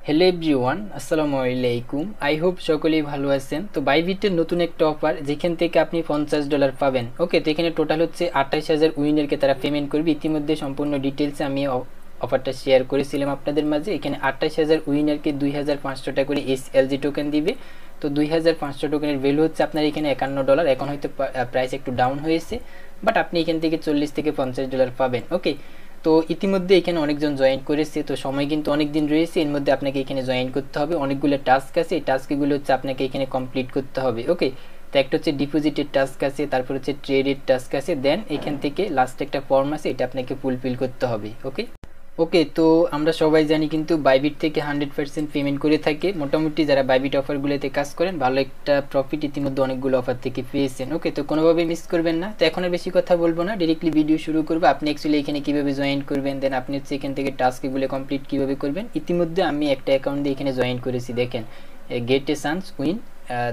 Hello everyone, আসসালামু আলাইকুম। I hope সকলেই ভালো আছেন। তো বাইবিটের নতুন একটা অফার যেখান থেকে আপনি $50 পাবেন। ওকে, তো এখানে টোটাল হচ্ছে 28,000 উইনারকে তারা পেমেন্ট করবে। ইতিমধ্যে সম্পূর্ণ ডিটেলসে আমি অফারটা শেয়ার করেছিলাম আপনাদের মাঝে। এখানে 28,000 উইনারকে 2,500 টাকা করে এসএলজি টোকেন দিবে। তো 2,500 টোকেনের ভ্যালু হচ্ছে আপনার এখানে $51। এখন হয়তো প্রাইস একটু ডাউন হয়েছে, বাট আপনি এখান থেকে $40 থেকে $50 পাবেন। ওকে, তো ইতিমধ্যে এখানে অনেকজন জয়েন করেছে, তো সময় কিন্তু অনেক দিন রয়েছে। এর মধ্যে আপনাকে এখানে জয়েন করতে হবে। অনেকগুলো টাস্ক আছে, এই টাস্কগুলো হচ্ছে আপনাকে এখানে কমপ্লিট করতে হবে। ওকে, তো একটা হচ্ছে ডিপোজিটের টাস্ক আছে, তারপর হচ্ছে ট্রেডের টাস্ক আছে, দেন এখান থেকে লাস্ট একটা ফর্ম আছে, এটা আপনাকে ফুলফিল করতে হবে। ওকে ওকে তো আমরা সবাই জানি কিন্তু বাইবিট থেকে 100% পেমেন্ট করে থাকে। মোটামুটি যারা বাইবিট অফারগুলোতে কাজ করেন ভালো একটা প্রফিট ইতিমধ্যে অনেকগুলো অফার থেকে পেয়েছেন। ওকে, তো কোনোভাবে মিস করবেন না। তো এখন আর বেশি কথা বলবো না, ডিরেক্টলি ভিডিও শুরু করবো। আপনি অ্যাকচুয়ালি এখানে কীভাবে জয়েন করবেন, দেন আপনি হচ্ছে এখান থেকে টাস্কগুলো কমপ্লিট কীভাবে করবেন। ইতিমধ্যে আমি একটা অ্যাকাউন্ট দিয়ে এখানে জয়েন করেছি, দেখেন গেট এ চান্স উইন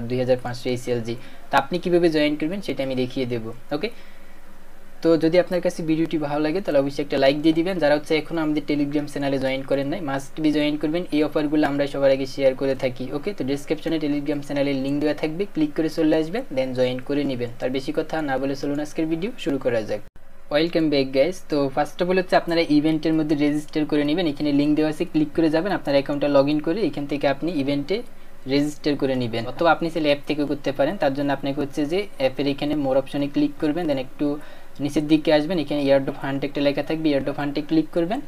2,500 এসএলজি। তো আপনি কীভাবে জয়েন করবেন সেটা আমি দেখিয়ে দেবো। ওকে, তো যদি আপনার কাছে ভিডিওটি ভালো লাগে তাহলে অবশ্যই একটা লাইক দিয়ে দিবেন। যারা হচ্ছে এখনও আমাদের টেলিগ্রাম চ্যানেলে জয়েন করেন নাই, মাস্ট বি জয়েন করবেন। এই অফারগুলো আমরা সবার আগে শেয়ার করে থাকি। ওকে, তো ডিসক্রিপশনে টেলিগ্রাম চ্যানেলের লিঙ্ক দেওয়া থাকবে, ক্লিক করে চলে আসবেন, দেন জয়েন করে নেবেন। তার বেশি কথা না বলে চলুন আজকের ভিডিও শুরু করা যাক। Welcome back guys. তো ফার্স্ট অফ অল হচ্ছে আপনারা ইভেন্টের মধ্যে রেজিস্টার করে নেবেন। এখানে লিঙ্ক দেওয়া আছে, ক্লিক করে যাবেন, আপনার অ্যাকাউন্টটা লগ ইন করে এখান থেকে আপনি ইভেন্টে রেজিস্টার করে নেবেন, অথবা আপনি চাইলে অ্যাপ থেকে করতে পারেন। তার জন্য আপনাকে হচ্ছে যে অ্যাপের এখানে মোর অপশনে ক্লিক করবেন, দেন একটু নিচের দিকে আসবেন, এখানে ইয়ারড্রপ হান্ট একটা লেখা থাকবে, ইয়ারড্রপ হান্টে ক্লিক করবেন।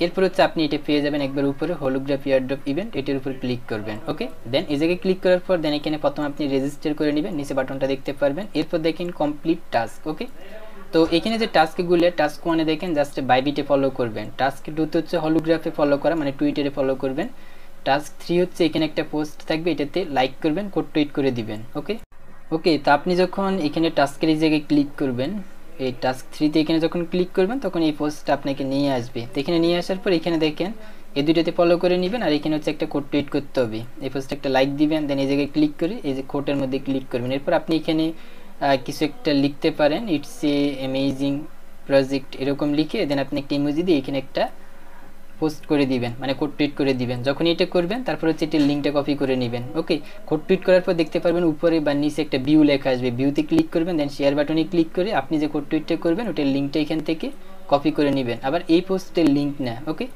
এরপর হচ্ছে আপনি এটা পেয়ে যাবেন একবার উপরে হোলোগ্রাফ ইয়ারড্রপ ইভেন্ট, এটার উপর ক্লিক করবেন। ওকে, দেন এই জায়গায় ক্লিক করার পর দেন এখানে প্রথম আপনি রেজিস্টার করে নেবেন, নিচে বাটনটা দেখতে পারবেন। এরপর দেখেন কমপ্লিট টাস্ক। ওকে, তো এখানে যে টাস্কগুলো, টাস্ক ওয়ানে দেখেন জাস্ট বাইবিটে ফলো করবেন। টাস্ক টুতে হচ্ছে হলোগ্রাফে ফলো করা, মানে টুইটারে ফলো করবেন। টাস্ক 3 হচ্ছে এখানে একটা পোস্ট থাকবে, এটাতে লাইক করবেন, কোড টুইট করে দিবেন। ওকে ওকে তো আপনি যখন এখানে টাস্কের এই জায়গায় ক্লিক করবেন, এই টাস্ক 3তে এখানে যখন ক্লিক করবেন তখন এই পোস্টটা আপনাকে নিয়ে আসবে। তো এখানে নিয়ে আসার পর এখানে দেখেন এই দুইটাতে ফলো করে নেবেন, আর এখানে হচ্ছে একটা কোড টুইট করতে হবে। এই পোস্টে একটা লাইক দিবেন, দেন এই জায়গায় ক্লিক করে এই যে কোডের মধ্যে ক্লিক করবেন। এরপর আপনি এখানে কিছু একটা লিখতে পারেন, ইটস এ অ্যামেজিং প্রজেক্ট এরকম লিখে দেন আপনি একটা ইমোজি দিয়ে এখানে একটা পোস্ট করে দিবেন, মানে কোড টুইট করে দিবেন। যখন এটা করবেন তারপর হচ্ছে এটির লিঙ্কটা কপি করে নেবেন। ওকে, কোড টুইট করার পর দেখতে পারবেন উপরে বা নিচে একটা ভিউ লেখা আসবে, ভিউতে ক্লিক করবেন, দেন শেয়ার বাটনে ক্লিক করে আপনি যে কোড টুইটটা করবেন ওটার লিঙ্কটা এখান থেকে কপি করে নেবেন, আবার এই পোস্টের লিঙ্ক না। ওকে,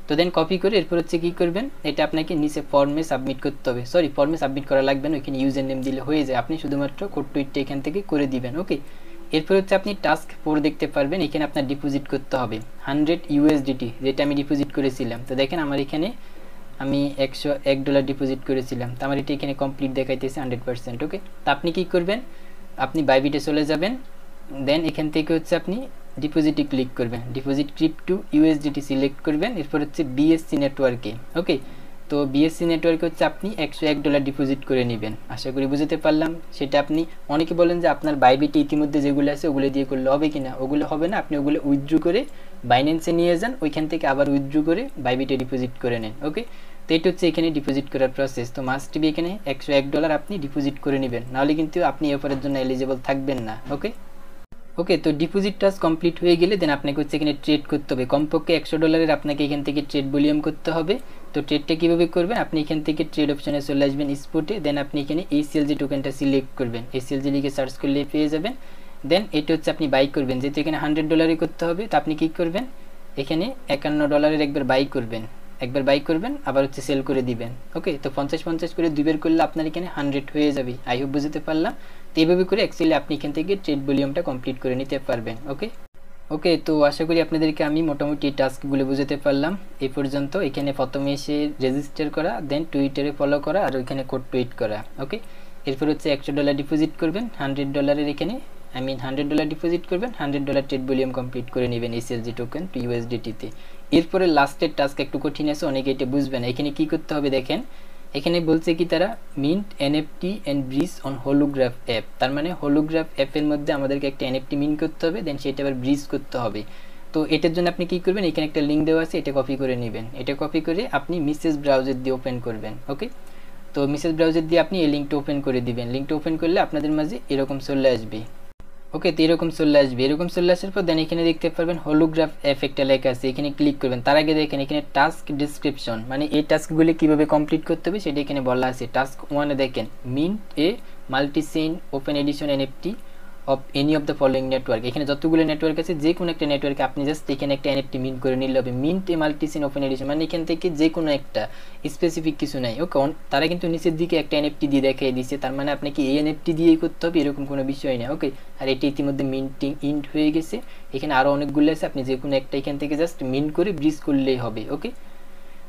তো দেন কপি করে এরপর হচ্ছে কী করবেন, এটা আপনাকে নিচে ফর্মে সাবমিট করতে হবে। সরি, ফর্মে সাবমিট করা লাগবে না, ওইখানে ইউজার নেম দিলে হয়ে যায়। আপনি শুধুমাত্র কোড টুইটটা এখান থেকে করে দিবেন। ওকে, এরপর হচ্ছে আপনি টাস্ক 4 দেখতে পারবেন, এখানে আপনার ডিপোজিট করতে হবে 100 ইউএসডিটি, যেটা আমি ডিপোজিট করেছিলাম। তো দেখেন আমার এখানে আমি $101 ডিপোজিট করেছিলাম, তো আমার এটা এখানে কমপ্লিট দেখাইতেছে 100%। ওকে, তো আপনি কী করবেন, আপনি বাইবিটে চলে যাবেন, দেন এখান থেকে হচ্ছে আপনি ডিপোজিটে ক্লিক করবেন, ডিপোজিট ক্রিপ্টো ইউএসডিটি সিলেক্ট করবেন। এরপর হচ্ছে বিএসসি নেটওয়ার্কে। ওকে, তো বিএসসি নেটওয়ার্কে হচ্ছে আপনি $101 ডিপোজিট করে নেবেন। আশা করি বুঝতে পারলাম। সেটা আপনি অনেকে বলেন যে আপনার বাইবিটে ইতিমধ্যে যেগুলো আছে ওগুলো দিয়ে করলে হবে কিনা, ওগুলো হবে না। আপনি ওগুলো উইথড্রু করে বাইন্যান্সে নিয়ে যান, ওইখান থেকে আবার উইথড্রু করে বাইবিটে ডিপোজিট করে নেন। ওকে, তো এটা হচ্ছে এখানে ডিপোজিট করার প্রসেস। তো মাস্ট বি এখানে $101 আপনি ডিপোজিট করে নেবেন, নাহলে কিন্তু আপনি এই অফারের জন্য এলিজিবল থাকবেন না। ওকে ওকে তো ডিপোজিট টাস্ক কমপ্লিট হয়ে গেলে দেন আপনাকে হচ্ছে এখানে ট্রেড করতে হবে। কমপক্ষে $100 আপনাকে এখান থেকে ট্রেড ভলিউম করতে হবে। তো ট্রেডটা কীভাবে করবেন, আপনি এখান থেকে ট্রেড অপশনে চলে আসবেন, স্পটে, দেন আপনি এখানে এসিএলজি টোকেনটা সিলেক্ট করবেন, এসিএলজি লিখে সার্চ করলে পেয়ে যাবেন। দেন এটা হচ্ছে আপনি বাই করবেন, যেহেতু এখানে $100 করতে হবে। তো আপনি কী করবেন, এখানে $51 একবার বাই করবেন, একবার বাই করবেন, আবার হচ্ছে সেল করে দিবেন। ওকে, তো 50-50 করে দুইবার করলে আপনার এখানে 100 হয়ে যাবে। আই হোপ বুঝতে পারলাম। তো এইভাবে করে অ্যাকচুয়ালি আপনি এখান থেকে ট্রেড ভলিউমটা কমপ্লিট করে নিতে পারবেন। ওকে ওকে তো আশা করি আপনাদেরকে আমি মোটামুটি টাস্কগুলো বুঝতে পারলাম এই পর্যন্ত। এখানে প্রথমে এসে রেজিস্টার করা, দেন টুইটারে ফলো করা, আর ওইখানে কোড টুইট করা। ওকে, এরপর হচ্ছে $100 ডিপোজিট করবেন, $100 এখানে $100 ডিপোজিট করবেন, $100 ট্রেড ভলিউম কমপ্লিট করে নেবেন এসএলজি টোকেন টু ইউএসডিটিতে। এরপরে লাস্টের টাস্ক একটু কঠিন আছে, অনেকে এটা বুঝবে না। এখানে কি করতে হবে দেখেন, এখানে বলছে কি তারা mint NFT and bridge on Holograph app. তার মানে হোলোগ্রাফ অ্যাপের মধ্যে আমাদেরকে একটা এনএফটি মিন্ট করতে হবে, দেন সেটা আবার ব্রিজ করতে হবে। তো এটার জন্য আপনি কী করবেন, এখানে একটা লিঙ্ক দেওয়া আছে, এটা কপি করে নেবেন। এটা কপি করে আপনি মিসেস ব্রাউজার দিয়ে ওপেন করবেন। ওকে, তো মিসেস ব্রাউজার দিয়ে আপনি এই লিঙ্কটা ওপেন করে দিবেন। লিঙ্কটা ওপেন করলে আপনাদের মাঝে এরকম চলে আসবে। ওকে, তো এরকম চলে আসবে। এরকম চলে আসার পর দেন এখানে দেখতে পারবেন হলোগ্রাফ এফেক্টটা লেখা আছে, এখানে ক্লিক করবেন। তার আগে দেখেন এখানে টাস্ক ডিসক্রিপশন, মানে এই টাস্কগুলি কিভাবে কমপ্লিট করতে হবে সেটা এখানে বলা আছে। টাস্ক 1-এ দেখেন mint a multichain open edition NFT of any of the following network. এখানে যতগুলো নেটওয়ার্ক আছে যে কোনো একটা নেটওয়ার্কে আপনি জাস্ট এখানে একটা এনএফটি মিন্ট করে নিলে হবে। Mint a multichain open addition মানে এখান থেকে যে কোনো একটা, স্পেসিফিক কিছু নাই। ওকে, তারা কিন্তু নিচের দিকে একটা এনএফটি দিয়ে দেখিয়ে দিচ্ছে, তার মানে আপনাকে এই এনএফটি দিয়েই করতে হবে এরকম কোনো বিষয় না। ওকে, আর এটি ইতিমধ্যে মিন্টিং ইন্ট হয়ে গেছে। এখানে আরও অনেকগুলো আছে, আপনি যে কোনো একটা এখান থেকে জাস্ট মিন্ট করে ব্রিজ করলেই হবে। ওকে,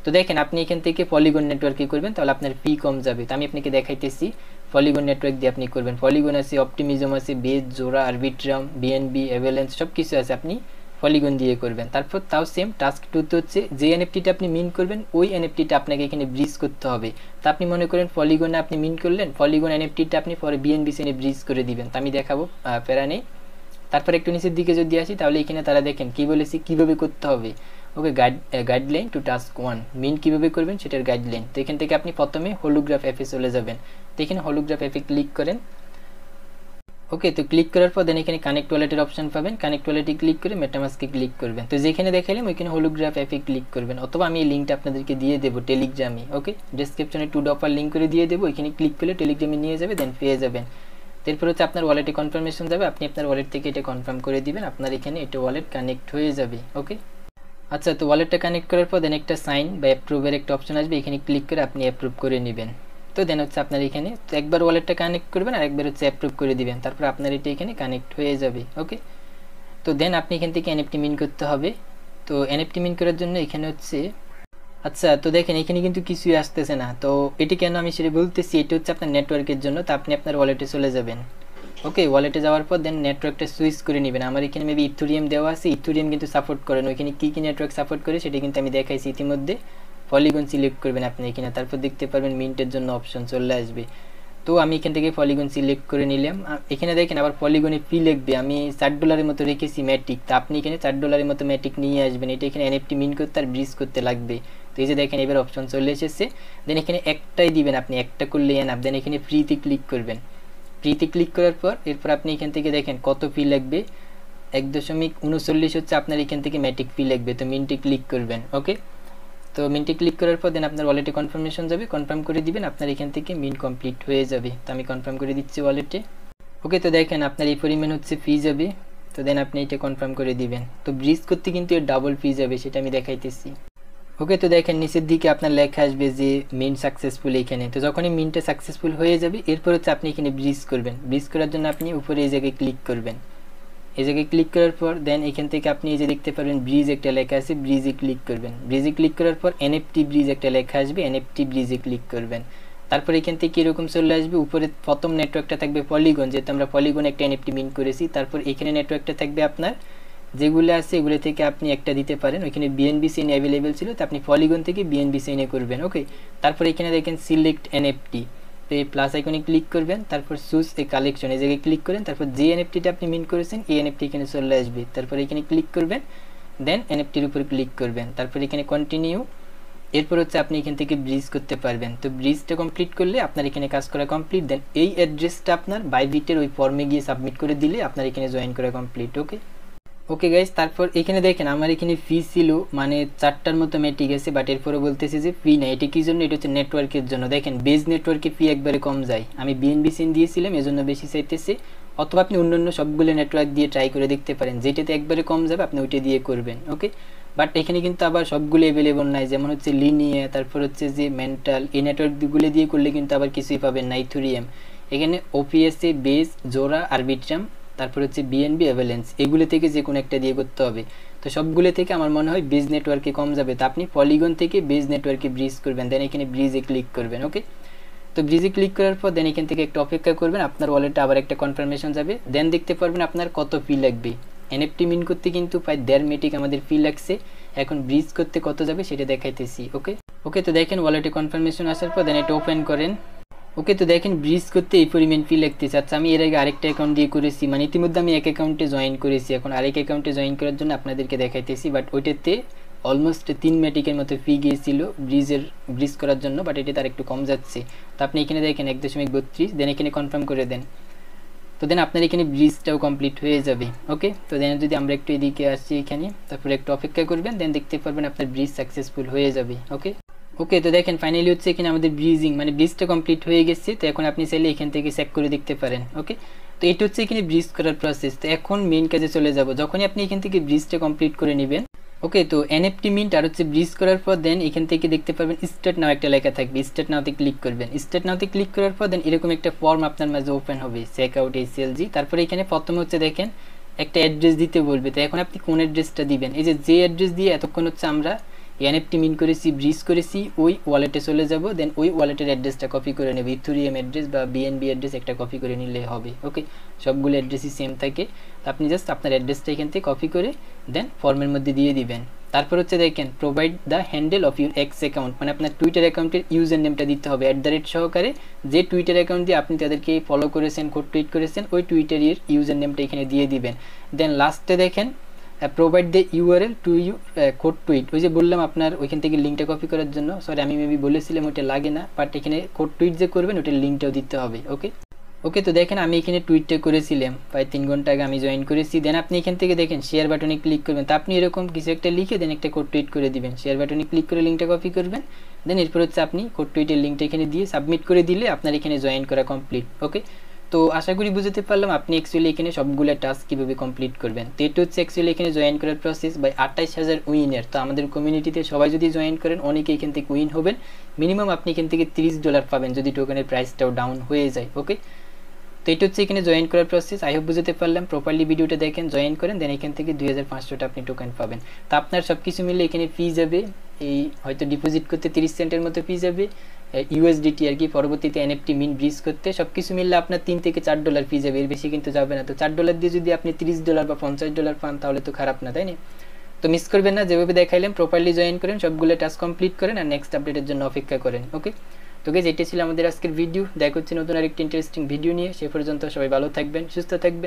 তো দেখেন আপনি এখান থেকে পলিগন নেটওয়ার্কে করবেন তাহলে আপনার ফি কম যাবে। তো আমি আপনাকে দেখাইতেছি পলিগন নেটওয়ার্ক দিয়ে আপনি করবেন। পলিগন আছে, অপটিমিজম আছে, বেজ, জোড়া, আরবিট্রাম, বিএনবি, অ্যাভালাঞ্চ সব কিছু আছে, আপনি পলিগন দিয়ে করবেন। তারপর তাও সেম টাস্ক 2-তে হচ্ছে যে এনএফটিটা আপনি মিন করবেন ওই এনএফটিটা আপনাকে এখানে ব্রিজ করতে হবে। তা আপনি মনে করেন পলিগনে আপনি মিন করলেন, পলিগন এনএফটিটা আপনি পরে বিএনবি সেনে ব্রিজ করে দিবেন। তো আমি দেখাবো, প্যারা নেই। তারপর একটু নিচের দিকে যদি আসি তাহলে এখানে তারা দেখেন কি বলেছি কীভাবে করতে হবে। ওকে, গাইডলাইন টু টাস্ক 1 মিন কীভাবে করবেন সেটার গাইডলাইন। তো এখান থেকে আপনি প্রথমে হলোগ্রাফ অ্যাপে চলে যাবেন। তো এখানে হলোগ্রাফ অ্যাপে ক্লিক করেন। ওকে, তো ক্লিক করার পর দেন এখানে কানেক্ট ওয়ালেটের অপশন পাবেন। কানেক্ট ওয়ালেটে ক্লিক করে মেটামাস্কে ক্লিক করবেন। তো যেখানে দেখাইলাম ওইখানে হলোগ্রাফ অ্যাপে ক্লিক করবেন, অথবা আমি এই লিঙ্কটা আপনাদেরকে দিয়ে দেবো টেলিগ্রামে। ওকে, ডিসক্রিপশনে 2 ডপার লিঙ্ক করে দিয়ে দেবো, ওইখানে ক্লিক করলে টেলিগ্রামে নিয়ে যাবে, দেন পেয়ে যাবেন। এরপর হচ্ছে আপনার ওয়ালেটে কনফার্মেশন যাবে, আপনি আপনার ওয়ালেট থেকে এটা কনফার্ম করে দিবেন, আপনার এখানে এটা ওয়ালেট কানেক্ট হয়ে যাবে। ওকে, আচ্ছা, তো ওয়ালেটটা কানেক্ট করার পর দেন একটা সাইন বা অ্যাপ্রুভের একটা অপশন আসবে, এখানে ক্লিক করে আপনি অ্যাপ্রুভ করে নেবেন। তো দেন হচ্ছে আপনার এখানে তো একবার ওয়ালেটটা কানেক্ট করবেন আর একবার হচ্ছে অ্যাপ্রুভ করে দিবেন, তারপর আপনার এটা এখানে কানেক্ট হয়ে যাবে। ওকে, তো দেন আপনি এখান থেকে এনএফটি মিন করতে হবে। তো এনএফটি মিন করার জন্য এখানে হচ্ছে, আচ্ছা, তো দেখেন এখানে কিন্তু কিছুই আসতেছে না। তো এটি কেন আমি সেটা বলতেছি, এটি হচ্ছে আপনার নেটওয়ার্কের জন্য। তো আপনি আপনার ওয়ালেটে চলে যাবেন। ওকে, ওয়ালেটে যাওয়ার পর দেন নেটওয়ার্কটা সুইচ করে নেবেন। আমার এখানে মেবি ইথেরিয়াম দেওয়া আছে, ইথেরিয়াম কিন্তু সাপোর্ট করেন। ওইখানে কী কী নেটওয়ার্ক সাপোর্ট করে সেটা কিন্তু আমি দেখাইছি ইতিমধ্যে। পলিগন সিলেক্ট করবেন আপনি এখানে, তারপর দেখতে পারবেন মিন্টের জন্য অপশন চলে আসবে। তো আমি এখান থেকে পলিগন সিলেক্ট করে নিলাম। এখানে দেখেন আবার পলিগনে ফি লিখবে, আমি $4 মতো রেখেছি ম্যাটিক। তো আপনি এখানে $4 মতো ম্যাটিক নিয়ে আসবেন, এটা এখানে এনএফটি মিন করতে আর ব্রিজ করতে লাগবে। তো এই যে দেখেন এবার অপশন চলে এসেছে। দেন এখানে একটাই দিবেন, আপনি একটা করলে এনাফ। দেন এখানে ফ্রিতে ক্লিক করবেন। ফ্রিতে ক্লিক করার পর এরপর আপনি এখান থেকে দেখেন কত ফি লাগবে, 1.39 হচ্ছে আপনার এখান থেকে ম্যাটিক ফি লাগবে। তো মিন্টে ক্লিক করবেন। ওকে, তো মিন্টে ক্লিক করার পর দেন আপনার ওয়ালেটে কনফার্মেশন যাবে, কনফার্ম করে দিবেন, আপনার এখান থেকে মিন্ট কমপ্লিট হয়ে যাবে। তো আমি কনফার্ম করে দিচ্ছি ওয়ালেটে। ওকে, তো দেখেন আপনার এই পরিমাণ হচ্ছে ফি যাবে। তো দেন আপনি এটা কনফার্ম করে দিবেন। তো ব্রিজ করতে কিন্তু এর ডাবল ফি যাবে, সেটা আমি দেখাইতেছি। ওকে, তো দেখেন নিচের দিকে আপনার লেখা আসবে যে মিন্ট সাকসেসফুল এখানে। তো যখনই মিন্টে সাকসেসফুল হয়ে যাবে এরপর হচ্ছে আপনি এখানে ব্রিজ করবেন। ব্রিজ করার জন্য আপনি উপরে এই জায়গায় ক্লিক করবেন। এই জায়গায় ক্লিক করার পর দেন এখান থেকে আপনি এই যে দেখতে পারবেন ব্রিজ একটা লেখা আছে, ব্রিজে ক্লিক করবেন। ব্রিজে ক্লিক করার পর এনএফটি ব্রিজ একটা লেখা আসবে, এনএফটি ব্রিজে ক্লিক করবেন। তারপর এখান থেকে এরকম চলে আসবে, উপরে প্রথম নেটওয়ার্কটা থাকবে পলিগন, যেহেতু আমরা পলিগন একটা এনএফটি মিন করেছি। তারপর এখানে নেটওয়ার্কটা থাকবে আপনার যেগুলো আছে এগুলো থেকে আপনি একটা দিতে পারেন। ওইখানে বিএনবি সেন অ্যাভেলেবেল ছিল, তো আপনি পলিগন থেকে বিএনবি সেনে করবেন। ওকে, তারপর এখানে দেখেন সিলেক্ট এনএফটি, তো এই প্লাস আইকনে ক্লিক করবেন, তারপর চুজ এ কালেকশন এই জায়গায় ক্লিক করেন। তারপর যে এনএফটিটা আপনি মিন করেছেন এই এনএফটি এখানে চলে আসবে। তারপর এখানে ক্লিক করবেন, দেন এনএফটির উপর ক্লিক করবেন, তারপর এখানে কন্টিনিউ। এরপর হচ্ছে আপনি এখান থেকে ব্রিজ করতে পারবেন। তো ব্রিজটা কমপ্লিট করলে আপনার এখানে কাজ করা কমপ্লিট। দেন এই অ্যাড্রেসটা আপনার বাইবিটের ওই ফর্মে গিয়ে সাবমিট করে দিলে আপনার এখানে জয়েন করা কমপ্লিট। ওকে, ওকে গাইজ, তারপর এখানে দেখেন আমার এখানে ফি ছিল মানে 4টার মতো মেটে গেছে, বাট এরপরে বলতেছে যে ফি না। এটা কি জন্য? এটা হচ্ছে নেটওয়ার্কের জন্য। দেখেন বেজ নেটওয়ার্কে ফি একবারে কম যায়, আমি বিএনবি সিন দিয়েছিলাম এজন্য বেশি চাইতেছে। অথবা আপনি অন্যান্য সবগুলো নেটওয়ার্ক দিয়ে ট্রাই করে দেখতে পারেন, যেটাতে একবারে কম যাবে আপনি ওইটা দিয়ে করবেন। ওকে, বাট এখানে কিন্তু আবার সবগুলো অ্যাভেলেবল নাই, যেমন হচ্ছে লিনিয়া, তারপর হচ্ছে যে মেন্টাল, এই নেটওয়ার্কগুলো দিয়ে করলে কিন্তু আবার কিছুই পাবেন না। ইথেরিয়াম, এখানে ওপিএসএ, বেজ, জোড়া, আরবিট্রাম, তারপর হচ্ছে বিএনবি, অ্যাভালাঞ্চ, এগুলো থেকে যে কোনো একটা দিয়ে করতে হবে। তো সবগুলো থেকে আমার মনে হয় বেজ নেটওয়ার্কে কম যাবে। তো আপনি পলিগন থেকে বেজ নেটওয়ার্কে ব্রিজ করবেন, দেন এখানে ব্রিজে ক্লিক করবেন। ওকে, তো ব্রিজে ক্লিক করার পর দেন এখান থেকে একটু অপেক্ষা করবেন, আপনার ওয়ালেটে আবার একটা কনফার্মেশন যাবে। দেন দেখতে পারবেন আপনার কত ফি লাগবে। এনএফটি মিন করতে কিন্তু প্রায় 1.5 মেটিক আমাদের ফি লাগছে। এখন ব্রিজ করতে কত যাবে সেটা দেখাইতেছি। ওকে, ওকে, তো দেখেন ওয়ালেটে কনফার্মেশন আসার পর দেন এটা ওপেন করেন। ওকে, তো দেখেন ব্রিজ করতে এই পরিমাণ ফি লাগতেছে। আচ্ছা, আমি এর আগে আরেকটা অ্যাকাউন্ট দিয়ে করেছি, মানে ইতিমধ্যে আমি এক অ্যাকাউন্টে জয়েন করেছি, এখন আরেক অ্যাকাউন্টে জয়েন করার জন্য আপনাদেরকে দেখাইতেছি। বাট ওইটাতে অলমোস্ট 3 মেটিকের মতো ফি গিয়েছিল ব্রিজ করার জন্য, বাট এটা তার একটু কম যাচ্ছে। তো আপনি এখানে দেখেন 1.32, দেন এখানে কনফার্ম করে দেন। তো তো দেন আপনার এখানে ব্রিজটাও কমপ্লিট হয়ে যাবে। ওকে, তো দেন যদি আমরা একটু এদিকে আসছি এখানে, তারপরে একটু অপেক্ষা করবেন, দেন দেখতে পারবেন আপনার ব্রিজ সাকসেসফুল হয়ে যাবে। ওকে ওকে, তো দেখেন ফাইনালি হচ্ছে এখানে আমাদের ব্রিজিং মানে ব্রিজটা কমপ্লিট হয়ে গেছে। তো এখন আপনি চাইলে এখান থেকে চেক করে দেখতে পারেন। ওকে, তো এটা হচ্ছে এখানে ব্রিজ করার প্রসেস। তো এখন মেইন কাজে চলে যাব। যখনই আপনি এখান থেকে ব্রিজটা কমপ্লিট করে নেবেন, ওকে, তো এনএফটি মিন্ট আর হচ্ছে ব্রিজ করার পর দেন এখান থেকে দেখতে পারবেন স্টার্ট নাও একটা লেখা থাকবে, স্টার্ট নাওতে ক্লিক করবেন। স্টার্ট নাওতে ক্লিক করার পর দেন এরকম একটা ফর্ম আপনার মাঝে ওপেন হবে, চেক আউট এসএলজি। তারপরে এখানে প্রথমে হচ্ছে দেখেন একটা অ্যাড্রেস দিতে বলবে। তো এখন আপনি কোন অ্যাড্রেসটা দিবেন, এই যে অ্যাড্রেস দিয়ে এতক্ষণ হচ্ছে আমরা এনএফটি মিন করেছি, ব্রিজ করেছি, ওই ওয়ালেটে চলে যাব। দেন ওই ওয়ালেটের অ্যাড্রেসটা কপি করে নেবে, ইথেরিয়াম অ্যাড্রেস বা বিএনবি অ্যাড্রেস একটা কপি করে নিলে হবে। ওকে, সবগুলো অ্যাড্রেসই সেম থাকে। তো আপনি জাস্ট আপনার অ্যাড্রেসটা এখান থেকে কপি করে দেন ফর্মের মধ্যে দিয়ে দিবেন। তারপর হচ্ছে দেখেন provide the handle of your x account, মানে আপনার টুইটার অ্যাকাউন্টের ইউজার নেমটা দিতে হবে @ সহকারে। যে টুইটার অ্যাকাউন্ট দিয়ে আপনি তাদেরকে ফলো করেছেন, কোড টুইট করেছেন, ওই টুইটারের ইউজার নেমটা এখানে দিয়ে দিবেন। দেন লাস্টে দেখেন provide the URL to you code tweet. ওই যে বললাম আপনার ওইখান থেকে লিঙ্কটা কপি করার জন্য, সরি আমি মেবি বলেছিলাম ওইটা লাগে না, বাট এখানে কোড টুইট যে করবেন ওইটার লিঙ্কটাও দিতে হবে। ওকে ওকে, তো দেখেন আমি এখানে টুইটটা করেছিলাম প্রায় 3 ঘন্টা আগে আমি জয়েন করেছি। দেন আপনি এখান থেকে দেখেন শেয়ার বাটনে ক্লিক করবেন। তো আপনি এরকম কিছু একটা লিখে দেন একটা কোড টুইট করে দিবেন, শেয়ার বাটনে ক্লিক করে লিঙ্কটা কপি করবেন। দেন এরপর হচ্ছে আপনি কোড টুইটের লিঙ্কটা এখানে দিয়ে সাবমিট করে দিলে আপনার এখানে জয়েন করা কমপ্লিট। ওকে, তো আশা করি বুঝতে পারলাম আপনি অ্যাকচুয়ালি এখানে সবগুলো টাস্ক কীভাবে কমপ্লিট করবেন। তো এটা হচ্ছে অ্যাকচুয়ালি এখানে জয়েন করার প্রসেস বাই 28,000 উইনের। তো আমাদের কমিউনিটিতে সবাই যদি জয়েন করেন অনেকে এখান থেকে উইন হবেন। মিনিমাম আপনি এখান থেকে $30 পাবেন যদি টোকেনের প্রাইসটাও ডাউন হয়ে যায়। ওকে, তো এটা হচ্ছে এখানে জয়েন করার প্রসেস। আই হোপ বুঝতে পারলাম, প্রপারলি ভিডিওটা দেখেন, জয়েন করেন, দেন এখান থেকে 2500টা আপনি টোকেন পাবেন। তো আপনার সব কিছু মিলে এখানে ফি যাবে এই হয়তো ডিপোজিট করতে 30 সেন্টের মতো ফি যাবে, ইউএসডিটি আর কি, পরবর্তীতে এনএফটি মিন ব্রিজ করতে সব কিছু মিললে আপনার $3 থেকে $4 ফি যাবে, এর বেশি কিন্তু যাবে না। তো $4 দিয়ে যদি আপনি $30 বা $50 পান তাহলে তো খারাপ না, তাই না? তো মিস করবেন না, যেভাবে দেখাইলাম প্রপারলি জয়েন করেন, সবগুলো টাস্ক কমপ্লিট করেন আর নেক্সট আপডেটের জন্য অপেক্ষা করেন। ওকে, তো গাইস এটাই ছিল আমাদের আজকের ভিডিও। দেখা হচ্ছে নতুন আরেকটি ইন্টারেস্টিং ভিডিও নিয়ে। সে পর্যন্ত সবাই ভালো থাকবেন, সুস্থ থাকবেন।